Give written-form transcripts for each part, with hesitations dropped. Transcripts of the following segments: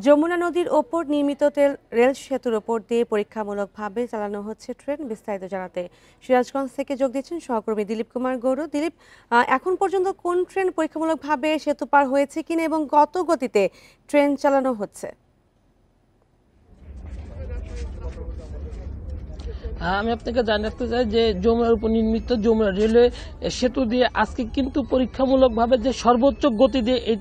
যমুনা নদীর ওপর নির্মিত রেল সেতুর ওপর দিয়ে পরীক্ষামূলকভাবে চালানো হচ্ছে ট্রেন। বিস্তারিত জানাতে সিরাজগঞ্জ থেকে যোগ দিচ্ছেন সহকর্মী দিলীপ কুমার গৌর। দিলীপ, এখন পর্যন্ত কোন ট্রেন পরীক্ষামূলকভাবে সেতু পার হয়েছে কিনা এবং কত গতিতে ট্রেন চালানো হচ্ছে? আমি আপনাকে জানাতে চাই যে যমুনার উপর নির্মিত যমুনা রেলওয়ে সেতু দিয়ে আজকে কিন্তু পরীক্ষামূলকভাবে যে সর্বোচ্চ গতি দিয়ে এই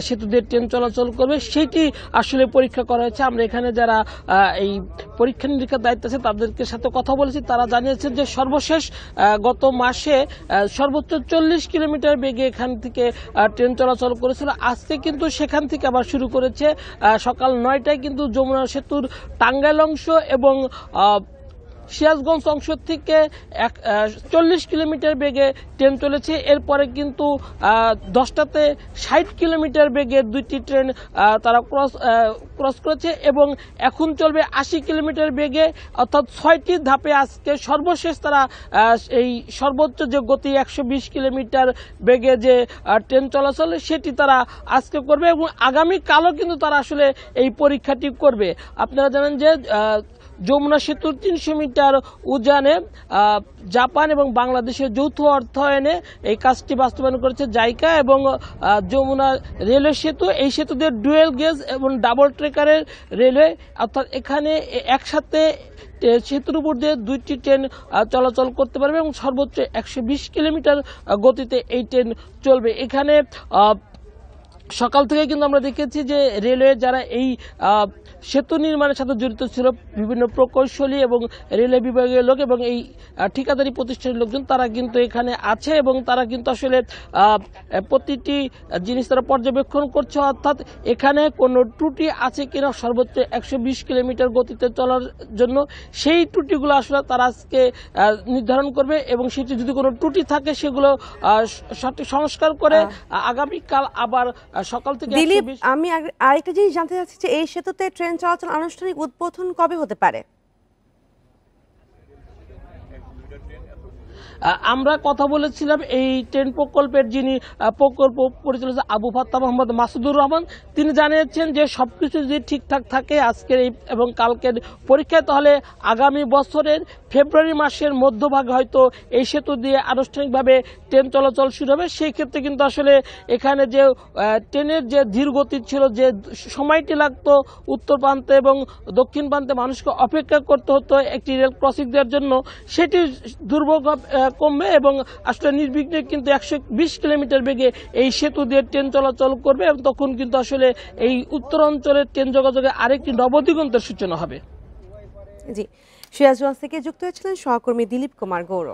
সেতু দিয়ে ট্রেন চলাচল করবে সেটি আসলে পরীক্ষা করা হয়েছে। আমরা এখানে যারা এই পরীক্ষা নিরীক্ষার দায়িত্ব আছে তাদেরকে সাথে কথা বলেছি, তারা জানিয়েছেন যে সর্বশেষ গত মাসে সর্বোচ্চ 40 কিলোমিটার বেগে এখান থেকে ট্রেন চলাচল করেছিল। আজকে কিন্তু সেখান থেকে আবার শুরু করেছে। সকাল 9টায় কিন্তু যমুনা সেতুর টাঙ্গাইল অংশ এবং সিরাজগঞ্জ অংশ থেকে 40 কিলোমিটার বেগে ট্রেন চলেছে। এরপরে কিন্তু 10টাতে 60 কিলোমিটার বেগে দুইটি ট্রেন তারা ক্রস করেছে এবং এখন চলবে 80 কিলোমিটার বেগে, অর্থাৎ 6টি ধাপে আজকে সর্বশেষ তারা এই সর্বোচ্চ যে গতি 120 কিলোমিটার বেগে যে ট্রেন চলাচল সেটি তারা আজকে করবে এবং আগামীকালও কিন্তু তারা আসলে এই পরীক্ষাটি করবে। আপনারা জানেন যে যমুনা সেতুর 300 মিটার উজানে জাপান এবং বাংলাদেশের যৌথ অর্থায়নে এই কাজটি বাস্তবায়ন করেছে জাইকা এবং যমুনা রেলওয়ে সেতু। এই সেতুতে ডুয়েল গেজ এবং ডাবল ট্রেকারের রেলওয়ে, অর্থাৎ এখানে একসাথে সেতুর উপর দিয়ে দুইটি ট্রেন চলাচল করতে পারবে এবং সর্বোচ্চ 120 কিলোমিটার গতিতে এই ট্রেন চলবে। এখানে সকাল থেকে কিন্তু আমরা দেখেছি যে রেলওয়ে যারা এই সেতু নির্মাণের সাথে জড়িত ছিল, বিভিন্ন প্রকৌশলী এবং রেলওয়ে বিভাগের লোক এবং এই ঠিকাদারি প্রতিষ্ঠানের লোকজন, তারা কিন্তু এখানে আছে এবং তারা কিন্তু আসলে প্রতিটি জিনিস তারা পর্যবেক্ষণ করছে, অর্থাৎ এখানে কোনো ত্রুটি আছে কিনা সর্বোচ্চ 120 কিলোমিটার গতিতে চলার জন্য সেই ত্রুটিগুলো আসলে তারা আজকে নির্ধারণ করবে এবং সেটি যদি কোনো ত্রুটি থাকে সেগুলো সঠিক সংস্কার করে আগামীকাল আবার সকাল থেকে। দিলীপ, আমি আরেকটা জিনিস জানতে চাচ্ছি যে এই সেতুতে ট্রেন চলাচল আনুষ্ঠানিক উদ্বোধন কবে হতে পারে? আমরা কথা বলেছিলাম এই ট্রেন প্রকল্পের যিনি প্রকল্প পরিচালক আবু ফাত্তাহ মোহাম্মদ মাসুদুর রহমান, তিনি জানিয়েছেন যে সবকিছু যদি ঠিকঠাক থাকে আজকের এই এবং কালকের পরীক্ষায়, তাহলে আগামী বছরের ফেব্রুয়ারি মাসের মধ্যভাগে হয়তো এই সেতু দিয়ে আনুষ্ঠানিকভাবে ট্রেন চলাচল শুরু হবে। সেই ক্ষেত্রে কিন্তু আসলে এখানে যে ট্রেনের যে ধীর গতি ছিল, যে সময়টি লাগতো উত্তর প্রান্তে এবং দক্ষিণ প্রান্তে মানুষকে অপেক্ষা করতে হতো একটি রেল ক্রসিং দেওয়ার জন্য, সেটি দুর্ভোগ কমবে এবং আসলে নির্বিঘ্নে কিন্তু 120 কিলোমিটার বেগে এই সেতু দিয়ে ট্রেন চলাচল করবে এবং তখন কিন্তু আসলে এই উত্তর অঞ্চলের ট্রেন যোগাযোগে আরেকটি নবদিগন্তের সূচনা হবে। জি, সিরাজগঞ্জ থেকে যুক্ত হয়েছিলেন সহকর্মী দিলীপ কুমার গৌর।